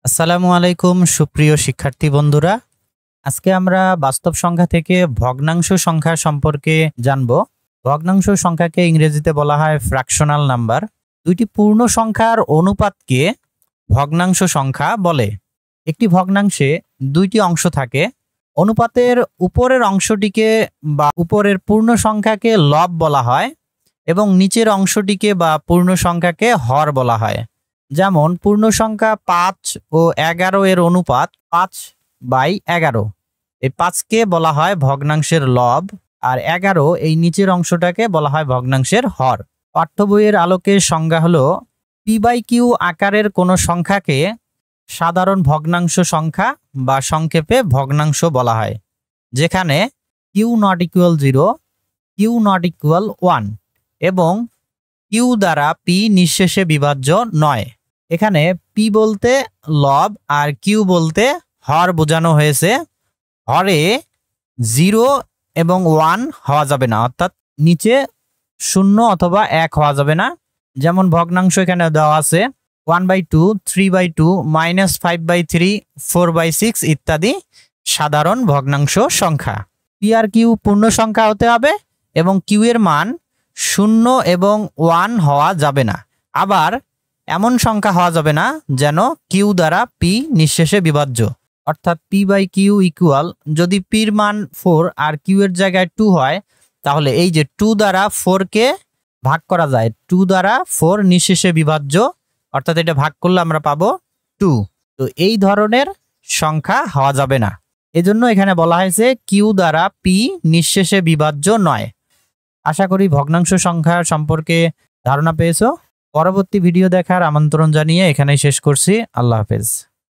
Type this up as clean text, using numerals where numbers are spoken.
আসসালামু আলাইকুম সুপ্রিয় শিক্ষার্থী বন্ধুরা। আজকে আমরা বাস্তব সংখ্যা থেকে ভগ্নাংশ সংখ্যা সম্পর্কে জানব। ভগ্নাংশ সংখ্যাকে ইংরেজিতে বলা হয় ফ্র্যাকশনাল নাম্বার। দুইটি পূর্ণ সংখ্যার অনুপাতকে ভগ্নাংশ সংখ্যা বলে। একটি ভগ্নাংশে দুইটি অংশ থাকে। অনুপাতের উপরের অংশটিকে বা উপরের পূর্ণ সংখ্যাকে লব বলা হয় এবং নিচের অংশটিকে বা পূর্ণ সংখ্যাকে হর বলা হয়। যেমন পূর্ণ সংখ্যা ৫ ও ১১ এর অনুপাত ৫/১১। এই ৫কে বলা হয় ভগ্নাংশের লব, আর ১১ এই নিচের অংশটাকে বলা হয় ভগ্নাংশের হর। পাঠ্য বইয়ের আলোকে সংজ্ঞা হলো p/q আকারের কোনো সংখ্যাকে সাধারণ ভগ্নাংশ সংখ্যা বা সংক্ষেপে ভগ্নাংশ বলা হয়, যেখানে q=0, q=1 এবং q দ্বারা p নিঃশেষে বিভাজ্য নয়। এখানে p বলতে লব আর q বলতে হর বোঝানো হয়েছে। হরে 0 এবং 1 হওয়া যাবে না, অর্থাৎ নিচে 0 অথবা 1 হওয়া যাবে না। যেমন ভগ্নাংশ এখানে দেওয়া আছে 1/2, 3/2, -5/3, 4/6 ইত্যাদি সাধারণ ভগ্নাংশ সংখ্যা। p আর q পূর্ণ সংখ্যা হতে হবে এবং q এর মান 0 এবং 1 হওয়া যাবে না। আবার এমন সংখ্যা হওয়া যাবে না যেন q দ্বারা p নিঃশেষে বিভাজ্য, অর্থাৎ p/q ইকুয়াল, যদি p এর মান 4 আর q এর জায়গায় 2 হয়, তাহলে এই যে 2 দ্বারা 4 কে ভাগ করা যায়, 2 দ্বারা 4 নিঃশেষে বিভাজ্য, অর্থাৎ এটা ভাগ করলে আমরা পাবো 2। তো এই ধরনের সংখ্যা হওয়া যাবে না। এজন্য এখানে বলা হয়েছে q দ্বারা p নিঃশেষে বিভাজ্য নয়। আশা করি ভগ্নাংশ সংখ্যা সম্পর্কে ধারণা পেয়েছো। পরবর্তী ভিডিও দেখার আমন্ত্রণ জানিয়ে এখানেই শেষ করছি। আল্লাহ হাফেজ।